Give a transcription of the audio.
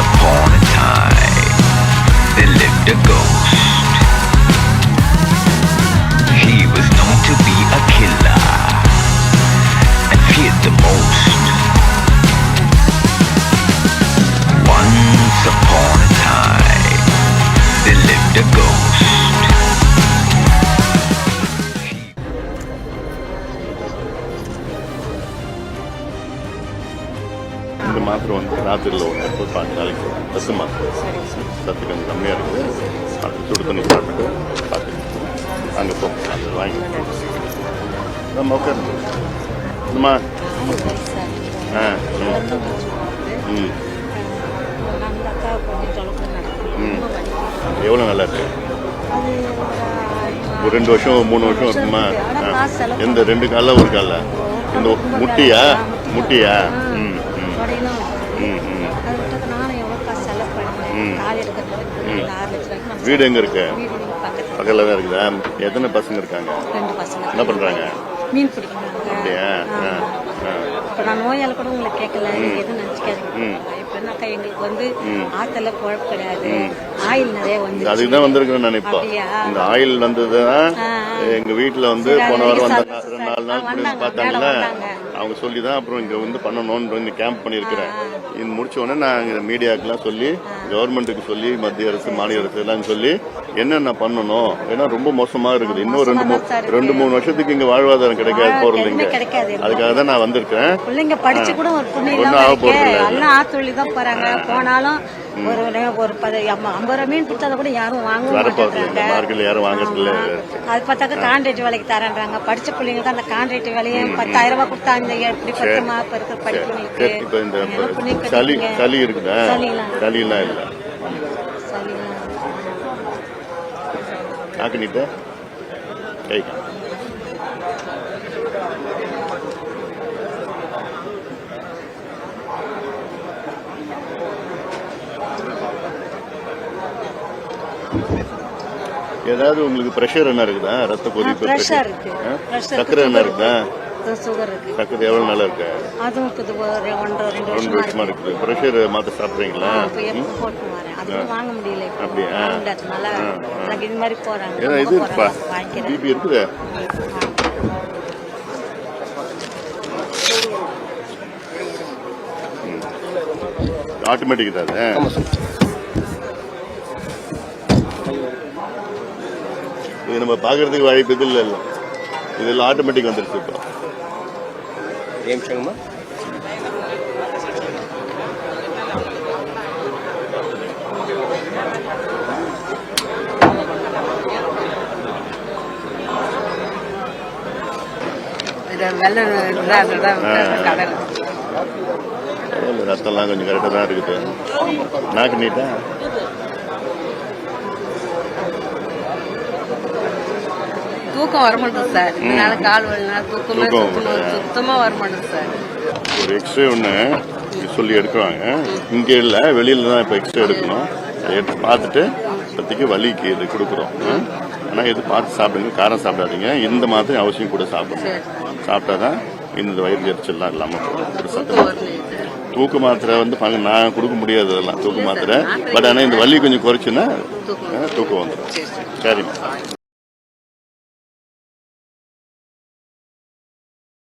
upon a time, there lived a ghost. He was known to be a killer and feared the most. Once upon a time, there lived a ghost. இந்த மாத்திரை வந்து ராத்திரியில் ஒன்று ஒரு 5 நாளைக்கு சத்து மாத்திரை சத்து கொஞ்சம் கம்மியாக இருக்குது அது சுடு தண்ணி சாப்பிட்டு பார்த்துட்டு அங்கே போகும் அது வாங்கி நம்ம உட்காந்து அம்மா எவ்வளோ நல்லா இருக்கு ஒரு 2 வருஷம் 3 வருஷம் இருக்குமா எந்த 2 காலில் ஒரு காலில் இந்த முட்டியா வீடு எங்க இருக்கு பக்கத்துல தான் இருக்குதா எத்தனை பசங்க இருக்காங்க என்ன பண்றாங்க மீன் பிடிக்கிறாங்க அப்படியா இப்போ நான் நோயால கூட உங்களுக்கு கேட்கல எதுவும் நினைச்சுக்காதீங்க இப்போ என்னக்கா எங்களுக்கு வந்து ஆத்தல குழப்பம் கிடையாது ஆயில் நிறைய வந்து அதுக்கு தான் வந்திருக்கிறேன் நான் இப்போ இந்த ஆயில் வந்ததுதான் எங்க வீட்டுல வந்து போன வாரம் வந்தாங்க 4 நாள் பார்த்தாங்களா அவங்க சொல்லி தான் அப்புறம் இங்க வந்து பண்ணணும்னு கேம்ப் பண்ணியிருக்கிறேன் இது முடிச்ச உடனே நான் மீடியாக்கெல்லாம் சொல்லி கவர்மெண்ட்டுக்கு சொல்லி மத்திய அரசு மாநில அரசு எல்லாம் சொல்லி என்னென்ன பண்ணணும் ஏன்னா ரொம்ப மோசமா இருக்குது இன்னும் 2-3 வருஷத்துக்கு இங்க வாழ்வாதாரம் கிடைக்காது போறது இங்க அதுக்காக தான் நான் வந்திருக்கேன் பிள்ளைங்க படிச்சு கூட ஒரு ஒன்னும் ஆக போறது எல்லாம் ஆத்தொழி தான் போறாங்க போனாலும் ஒரு 50 ரூபா மீன் கொடுத்தா கூட யாரும் வாங்க யாரும் வாங்குறது இல்ல அது பார்த்தாக்க கான்ட்ராக்ட் வேலைக்கு தரேன்றாங்க படிச்ச பிள்ளைங்களுக்கு அந்த கான்ட்ராக்ட் வேலையை 10,000 ரூபாய் கொடுத்தாங்க எப்படி பத்துமா இருக்கிற படிப்புங்களுக்கு இப்ப இந்த சளி இருக்குதா சளிலாம் இல்ல ஆக்கிட்ட கைக்கா ஏதாவது உங்களுக்கு பிரஷர் என்ன இருக்குதா ரத்த கொதிப்பு சக்கரை என்ன இருக்குதா சுகர் இருக்கு சக்கரை எவ்வளவு நல்லா இருக்கு அதுவும் 2 வருஷமா இருக்குது பிரஷர் மாத்திரை சாப்பிடுறீங்களா வாங்க முடியல அப்படியா இது மாதிரி போறாங்க ஏன்னா இது பிபி இருக்குது ஆட்டோமேட்டிக் தான் இது நம்ம பாக்குறதுக்கு வாய்ப்பு இது இல்ல இதெல்லாம் ஆட்டோமேட்டிக் வந்துருச்சு இப்போ நிமிஷங்கம்மா ரத்தம்லாம் கொஞ்சம் கரெக்டாக தான் இருக்குது நாக்கு நீட்டா தூக்கம் வர மாட்டேங்குது சார் இதனால கால் வலினால தூக்கமே சுத்தமா வர மாட்டேங்குது சார் ஒரு எக்ஸ்ரே ஒன்று சொல்லி எடுக்கிறாங்க இங்கே இல்லை வெளியில தான் இப்போ எக்ஸ்ரே எடுக்கணும் அதை எடுத்து பார்த்துட்டு இப்போதைக்கு வலிக்கு இது கொடுக்குறோம் ஆனால் இது பார்த்து சாப்பிடுங்க காரம் சாப்பிடாதீங்க இந்த மாதிரி அவசியம் கூட சாப்பிடணும் சாப்பிட்டாதான் இந்த வயிறு எரிச்சல்லாம் இல்லாமல் போகும் தூக்கு மாத்திரை வந்து நான் கொடுக்க முடியாது அதெல்லாம் தூக்கு மாத்திரை பட் ஆனால் இந்த வலி கொஞ்சம் குறைச்சுன்னா தூக்கம் வந்துடும் சரிம்மா